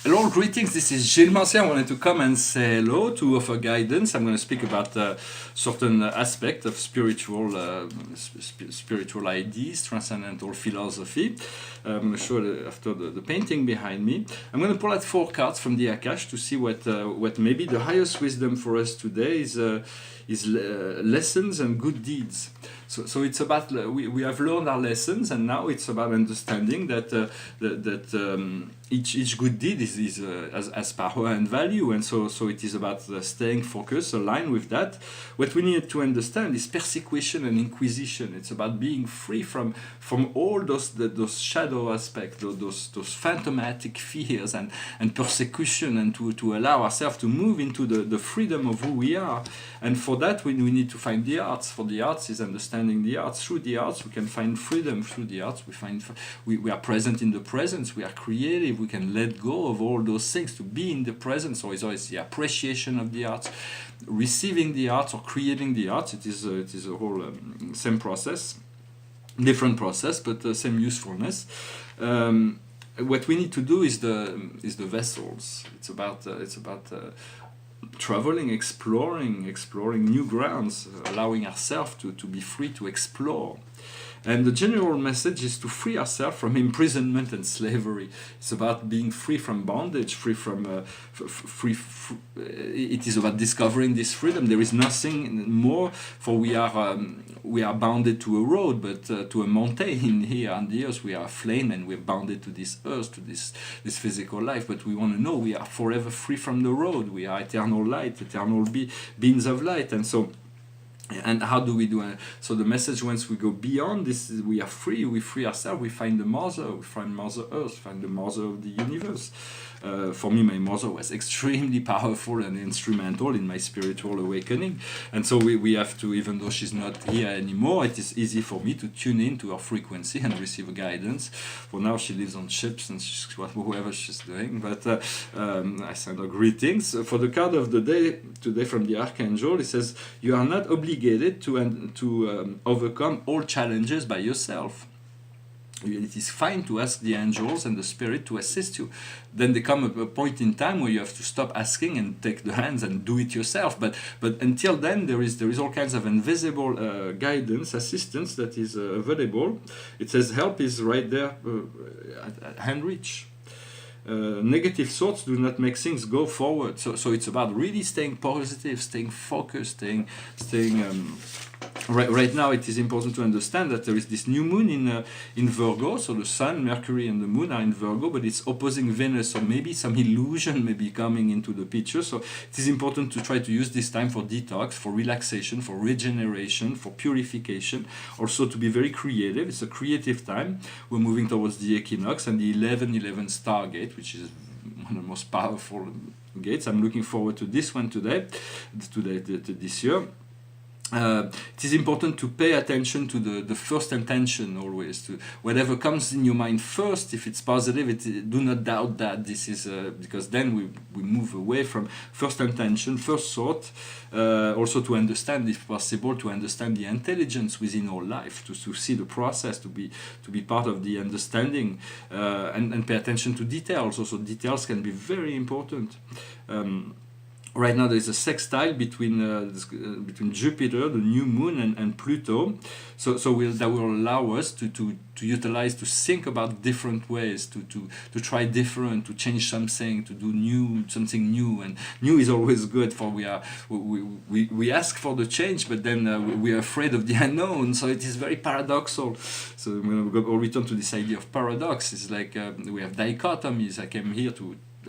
Hello, greetings. This is Gilles Mancier. I wanted to come and say hello, to offer guidance. I'm going to speak about certain aspect of spiritual ideas, transcendental philosophy. I'm going to show after the painting behind me. I'm going to pull out 4 cards from the Akash to see what maybe the highest wisdom for us today is lessons and good deeds. So it's about we have learned our lessons, and now it's about understanding that each good deed has power and value, and so it is about staying focused, aligned with that. What we need to understand is persecution and inquisition. It's about being free from all those shadow aspects, those phantomatic fears and persecution, and to allow ourselves to move into the freedom of who we are. And for that we need to find the arts. For the arts is understanding the arts. Through the arts we can find freedom. Through the arts we are present in the presence. We are creative. We can let go of all those things to be in the presence. So it's always the appreciation of the arts, receiving the arts, or creating the arts. It is a whole same process, different process, but same usefulness. What we need to do is the vessels. It's about traveling, exploring new grounds, allowing ourselves to be free to explore. And the general message is to free ourselves from imprisonment and slavery. It's about being free from bondage, free from it is about discovering this freedom. There is nothing more, for we are bounded to a road, but to a mountain here on the earth. We are a flame, and we're bounded to this earth, to this physical life. But we want to know we are forever free from the road. We are eternal light, eternal beings of light, and so. And how do we do it? So the message, once we go beyond this, is we are free. We free ourselves. We find the mother. We find Mother Earth. Find the mother of the universe. For me, my mother was extremely powerful and instrumental in my spiritual awakening. And so we have to, even though she's not here anymore, it is easy for me to tune in to her frequency and receive guidance. For now, she lives on ships and she's whoever she's doing. But I send her greetings. For the card of the day today from the Archangel, it says, "You are not obligated to overcome all challenges by yourself. It is fine to ask the angels and the spirit to assist you. Then there comes a point in time where you have to stop asking and take the hands and do it yourself. But until then, there is all kinds of invisible guidance, assistance that is available. It says help is right there at hand reach. Negative thoughts do not make things go forward. So it's about really staying positive, staying focused, staying. Right now, it is important to understand that there is this new moon in Virgo. So the Sun, Mercury, and the Moon are in Virgo, but it's opposing Venus. So maybe some illusion may be coming into the picture. So it is important to try to use this time for detox, for relaxation, for regeneration, for purification. Also to be very creative. It's a creative time. We're moving towards the equinox and the 11-11 star gate, which is one of the most powerful gates. I'm looking forward to this one today this year. It is important to pay attention to the first intention always. To whatever comes in your mind first, if it's positive, do not doubt that this is because then we move away from first intention, first thought. Also to understand, if possible, to understand the intelligence within our life, to see the process, to be part of the understanding, and pay attention to details. Also, details can be very important. Right now, there is a sextile between Jupiter, the new moon, and Pluto. So that will allow us to utilize, to think about different ways, to try different, to change something, to do something new. And new is always good. For we ask for the change, but then we are afraid of the unknown. So it is very paradoxal. So we'll return to this idea of paradox. It's like we have dichotomies. I came here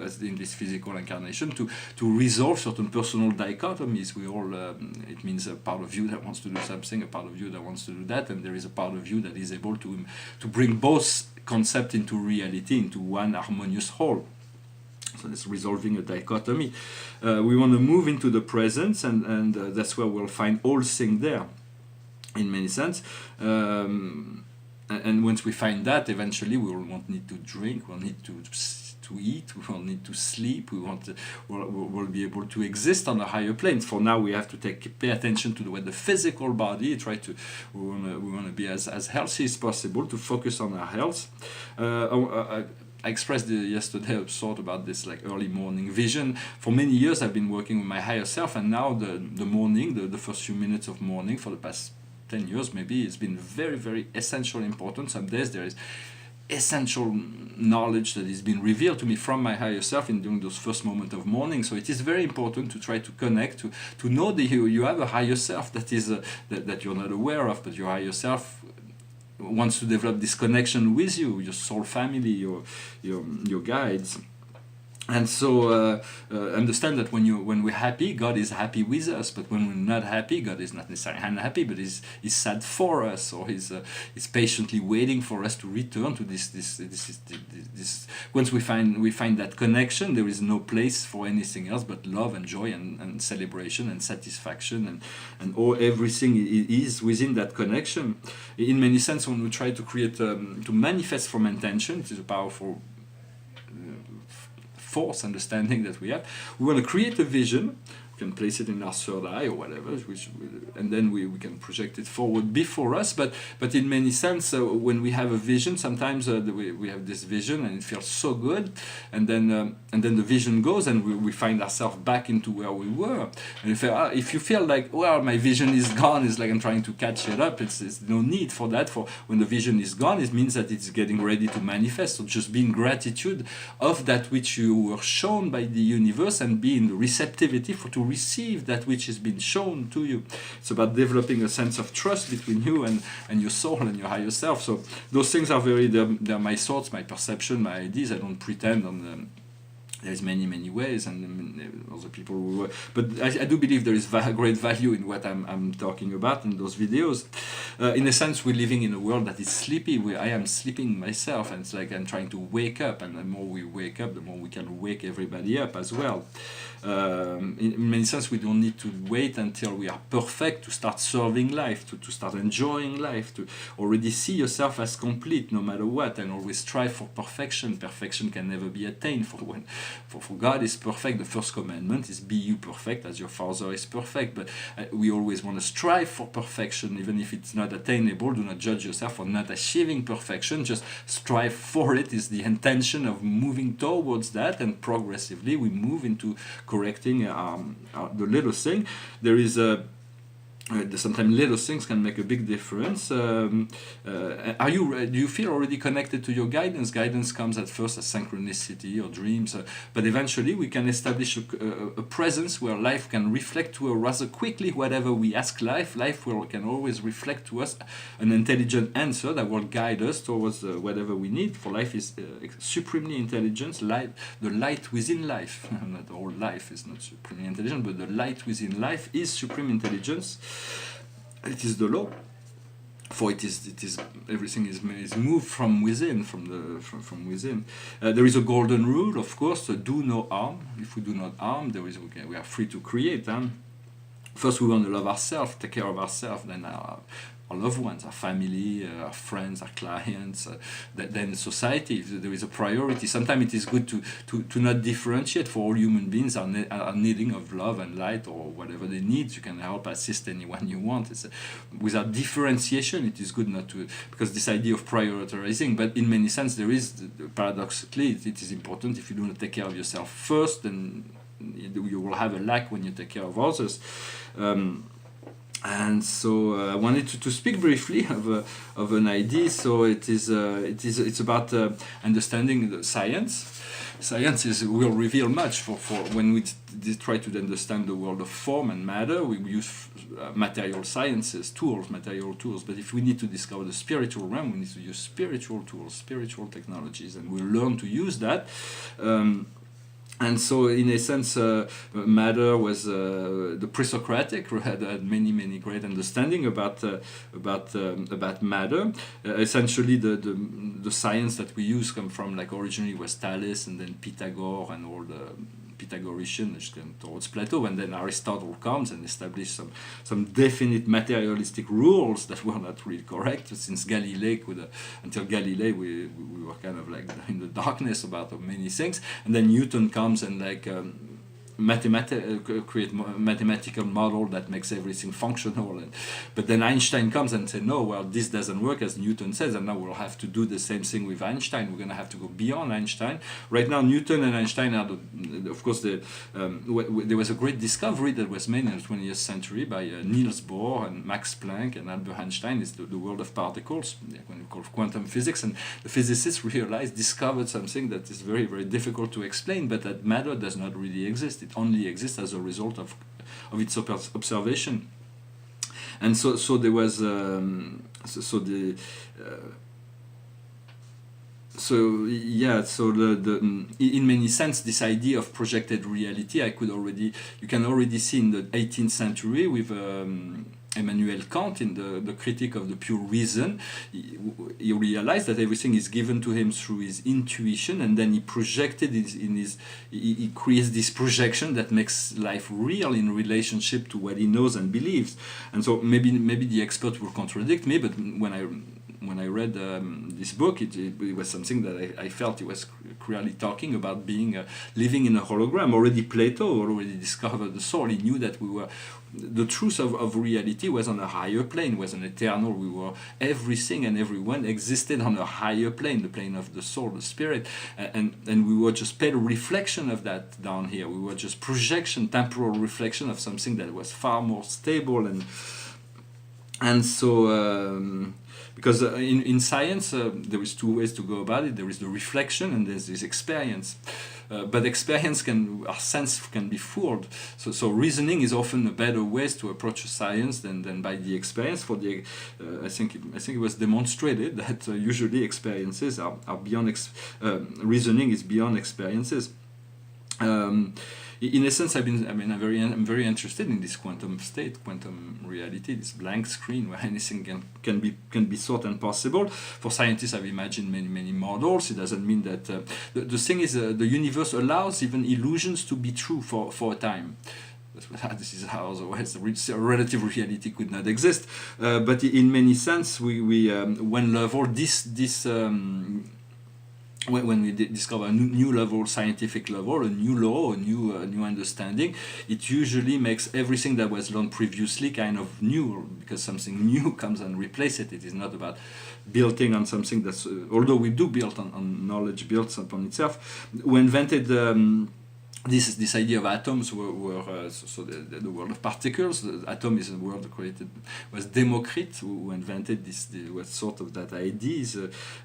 as in this physical incarnation to resolve certain personal dichotomies. We all it means a part of you that wants to do something, a part of you that wants to do that, and there is a part of you that is able to bring both concepts into reality, into one harmonious whole. So it's resolving a dichotomy. We want to move into the presence, and that's where we'll find all things there, in many sense. And once we find that, eventually we won't need to drink, we'll need to eat, we won't need to sleep, we'll be able to exist on a higher plane. For now, we have to pay attention to the physical body, we want to be as healthy as possible, to focus on our health. I expressed yesterday a thought about this like early morning vision. For many years I've been working with my higher self, and now the morning, the first few minutes of morning for the past 10 years maybe, it's been very, very essential, important. Some days there is essential knowledge that is being revealed to me from my higher self in during those first moments of morning. So it is very important to try to connect, to know that you have a higher self that is that you're not aware of, but your higher self wants to develop this connection with you, your soul family, your guides. And so understand that when we're happy, God is happy with us. But when we're not happy, God is not necessarily unhappy, but is sad for us, or is patiently waiting for us to return to this. Once we find that connection, there is no place for anything else but love and joy and celebration and satisfaction and all everything is within that connection. In many sense, when we try to create to manifest from intention, it is a powerful force understanding that we have. We want to create a vision. We can place it in our third eye or whatever, and then we can project it forward before us. But in many sense, when we have a vision, sometimes we have this vision and it feels so good, and then the vision goes and we find ourselves back into where we were. And if you feel like, well, my vision is gone, it's like I'm trying to catch it up. It's no need for that. For when the vision is gone, it means that it's getting ready to manifest. So just be in gratitude of that which you were shown by the universe, and be in the receptivity to receive that which has been shown to you. It's about developing a sense of trust between you and your soul and your higher self. So those things are they're my thoughts, my perception, my ideas. I don't pretend on them. There's many ways, and other people who work. But I do believe there is great value in what I'm talking about in those videos. In a sense, we're living in a world that is sleepy. I am sleeping myself, and it's like I'm trying to wake up. And the more we wake up, the more we can wake everybody up as well. In many sense, we don't need to wait until we are perfect to start serving life, to start enjoying life, to already see yourself as complete no matter what, and always strive for perfection. Perfection can never be attained. For God is perfect. The first commandment is be you perfect as your Father is perfect. But we always want to strive for perfection, even if it's not attainable. Do not judge yourself for not achieving perfection. Just strive for it. Is the intention of moving towards that, and progressively we move into correcting the little thing. There is a sometimes little things can make a big difference. Do you feel already connected to your guidance? Guidance comes at first as synchronicity or dreams, but eventually we can establish a presence where life can reflect to us rather quickly whatever we ask life. Life can always reflect to us an intelligent answer that will guide us towards whatever we need. For life is supremely intelligent. The light within life, not all life is not supremely intelligent, but the light within life is supreme intelligence. It is the law, for it is everything is moved from within, from within. There is a golden rule, of course: do no harm. If we do not harm, we are free to create. First, we want to love ourselves, take care of ourselves, then our loved ones, our family, our friends, our clients, then society. There is a priority. Sometimes it is good to not differentiate. For all human beings are needing of love and light, or whatever they need. You can help, assist anyone you want. Without differentiation, it is good not to, because this idea of prioritizing. But in many sense, there is, paradoxically, it is important. If you do not take care of yourself first, then you will have a lack when you take care of others. And so I wanted to speak briefly of an idea. So it's about understanding the science. Science will reveal much for when we try to understand the world of form and matter. We use material sciences, material tools. But if we need to discover the spiritual realm, we need to use spiritual tools, spiritual technologies, and we'll learn to use that. And so, in a sense, matter was the pre-Socratic had many great understanding about matter. Essentially, the science that we use come from, like, originally was Thales, and then Pythagoras and all the Pythagoreans towards Plato, and then Aristotle comes and establishes some definite materialistic rules that were not really correct. Since Galilei, until Galilei, we were kind of like in the darkness about many things, and then Newton comes and create mathematical model that makes everything functional. But then Einstein comes and says, no, well, this doesn't work as Newton says, and now we'll have to do the same thing with Einstein. We're going to have to go beyond Einstein. Right now, Newton and Einstein are, of course, there was a great discovery that was made in the 20th century by Niels Bohr and Max Planck and Albert Einstein. Is the world of particles, when we call quantum physics, and the physicists discovered something that is very, very difficult to explain, but that matter does not really exist. It only exists as a result of its observation. And so there was so in many sense, this idea of projected reality, you can already see in the 18th century with Immanuel Kant in the Critique of the Pure Reason. He realized that everything is given to him through his intuition, and then he projected he creates this projection that makes life real in relationship to what he knows and believes. And so maybe the expert will contradict me, but when I read this book, it was something that I felt he was clearly talking about being living in a hologram. Already Plato already discovered the soul. He knew that the truth of reality was on a higher plane, was an eternal. Everything and everyone existed on a higher plane, the plane of the soul, the spirit, and we were just pale reflection of that down here. We were just temporal reflection of something that was far more stable, and so. Because in science, there is two ways to go about it. There is the reflection and there's this experience. But our sense can be fooled. So reasoning is often a better way to approach science than by the experience. I think it was demonstrated that usually experiences are beyond reasoning is beyond experiences. In essence, I'm very interested in this quantum state, quantum reality, this blank screen where anything can be thought and possible. For scientists, I've imagined many models. It doesn't mean that the thing is the universe allows even illusions to be true for a time. This is how otherwise a relative reality could not exist. But in many sense, we one level when we discover a new level, scientific level, a new law, a new understanding, it usually makes everything that was learned previously kind of new, because something new comes and replaces it. It is not about building on something that's, although we do build on knowledge built upon itself. We invented this idea of atoms the world of particles. The atom is a world was Democritus who invented was sort of that idea.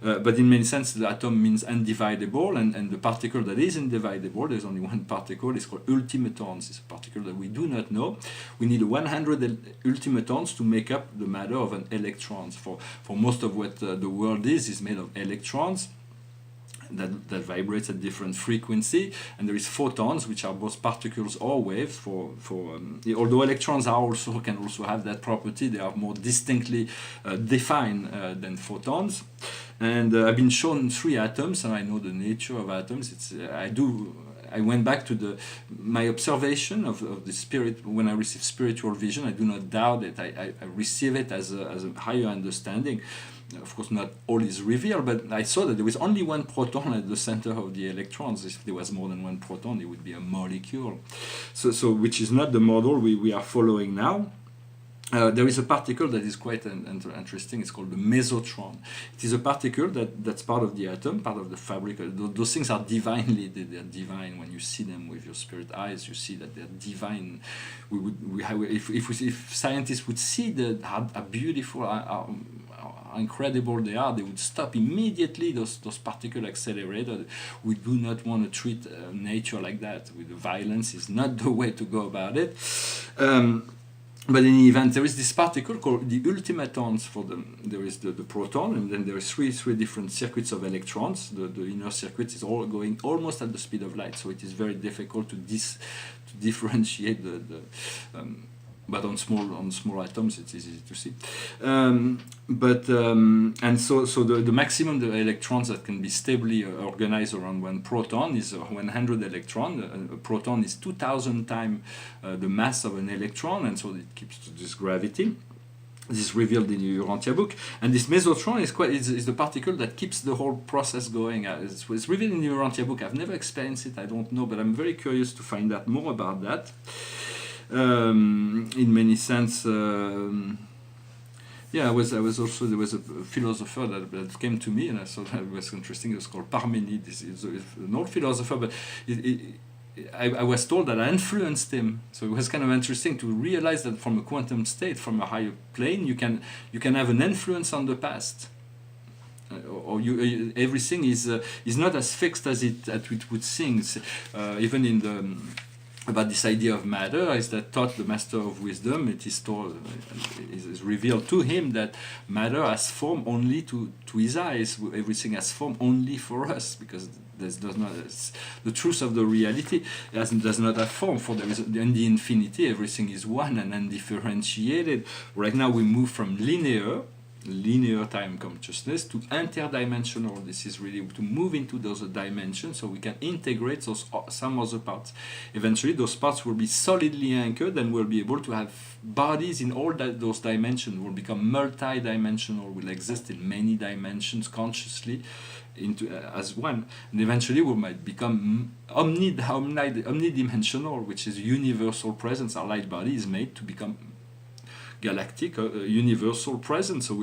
But in many sense, the atom means undividable, and the particle that is indivisible, there's only one particle, is called ultimatons. It's a particle that we do not know. We need 100 ultimatons to make up the matter of an electron. For most of what the world is made of electrons. That vibrates at different frequency, and there is photons, which are both particles or waves. Although electrons can also have that property, they are more distinctly defined than photons. And I've been shown 3 atoms, and I know the nature of atoms. I went back to my observation of the spirit when I receive spiritual vision. I do not doubt it. I receive it as a higher understanding. Of course, not all is revealed, but I saw that there was only one proton at the center of the electrons. If there was more than one proton, it would be a molecule. So which is not the model we are following now. There is a particle that is quite interesting. It's called the mesotron. It is a particle that's part of the atom, part of the fabric. Those things are they're divine. When you see them with your spirit eyes, you see that they're divine. If scientists would see how beautiful, how incredible they are, they would stop immediately those particle accelerators. We do not want to treat nature like that. With violence is not the way to go about it. But in any event, there is this particle called the ultimatons. There is the proton, and then there are three different circuits of electrons. The inner circuit is all going almost at the speed of light, so it is very difficult to differentiate but on small atoms it's easy to see. And so the maximum the electrons that can be stably organized around one proton is 100 electrons. A proton is 2,000 times the mass of an electron, and so it keeps to this gravity. This is revealed in your Urantia book, and this mesotron is the particle that keeps the whole process going. It's revealed in your Urantia book. I've never experienced it, I don't know, but I'm very curious to find out more about that. In many sense, yeah, there was a philosopher that came to me, and I thought that was interesting. It was called Parmenides. It's an old philosopher, but I was told that I influenced him. So it was kind of interesting to realize that from a quantum state, from a higher plane, you can have an influence on the past. Or everything is not as fixed as it would seem. Even in the about this idea of matter, is that taught the master of wisdom, it is told, is revealed to him that matter has form only to his eyes. Everything has form only for us, because does not, the truth of the reality does not have form. For there is in the infinity, everything is one and undifferentiated. Right now we move from linear time consciousness to interdimensional. This is really to move into those dimensions, so we can integrate those some other parts. Eventually those parts will be solidly anchored, and we'll be able to have bodies in all those dimensions. Will become multi-dimensional, will exist in many dimensions consciously into as one, and eventually we might become omnidimensional, which is universal presence. Our light body is made to become galactic, universal presence, so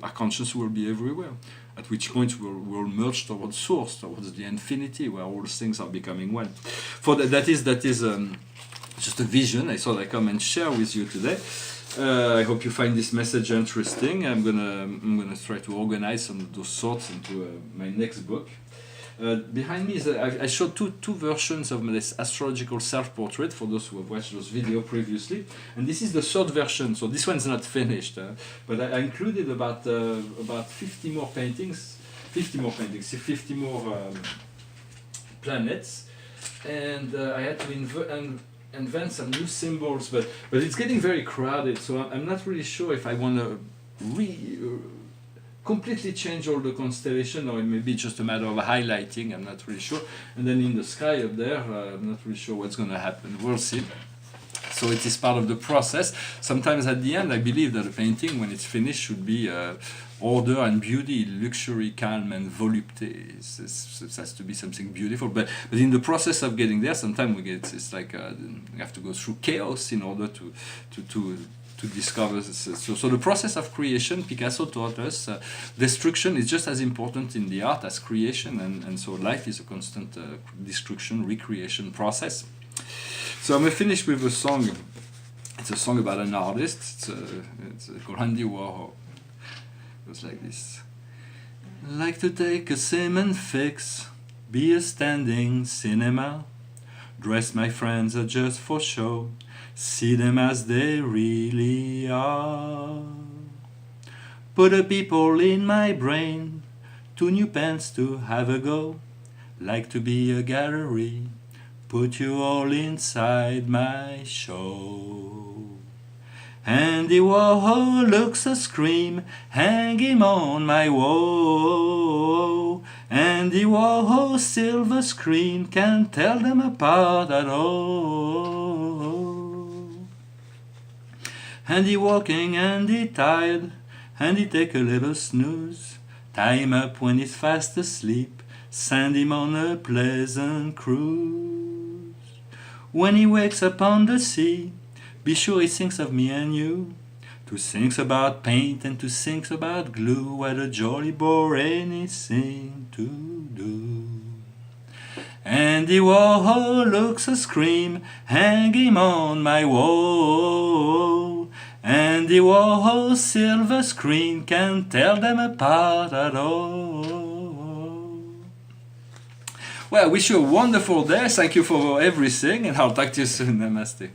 our consciousness will be everywhere, at which point we'll merge towards source, towards the infinity, where all things are becoming one. For that is just a vision I thought I'd come and share with you today. I hope you find this message interesting. I'm gonna try to organize some of those thoughts into my next book. Behind me is I showed two versions of this astrological self-portrait for those who have watched those videos previously, and this is the third version. So this one's not finished, but I included about 50 more paintings, 50 more planets, and I had to invent some new symbols, but it's getting very crowded. So I'm not really sure if I want to completely change all the constellation, or it may be just a matter of highlighting. I'm not really sure. And then in the sky up there, I'm not really sure what's going to happen. We'll see. So it is part of the process. Sometimes at the end, I believe that a painting, when it's finished, should be order and beauty, luxury, calm, and volupté. It has to be something beautiful. But in the process of getting there, sometimes it's like you have to go through chaos in order to discover. So the process of creation, Picasso taught us, destruction is just as important in the art as creation, and so life is a constant destruction, recreation process. So I'm going to finish with a song. It's a song about an artist. It's called Andy Warhol. It goes like this. Like to take a cement fix, be a standing cinema, dress my friends are just for show, see them as they really are. Put a people in my brain, 2 new pens to have a go, like to be a gallery, put you all inside my show. Andy Warhol looks a scream, hang him on my wall. Andy Warhol silver screen, can't tell them apart at all. Andy walking, Andy tired, Andy take a little snooze, tie him up when he's fast asleep, send him on a pleasant cruise. When he wakes up on the sea, be sure he thinks of me and you, to think about paint and to think about glue, what a jolly bore anything to do. Andy Warhol looks a scream, hang him on my wall. Andy Warhol silver screen, can't tell them apart at all. Well, I wish you a wonderful day. Thank you for everything, and I'll talk to you soon. Namaste.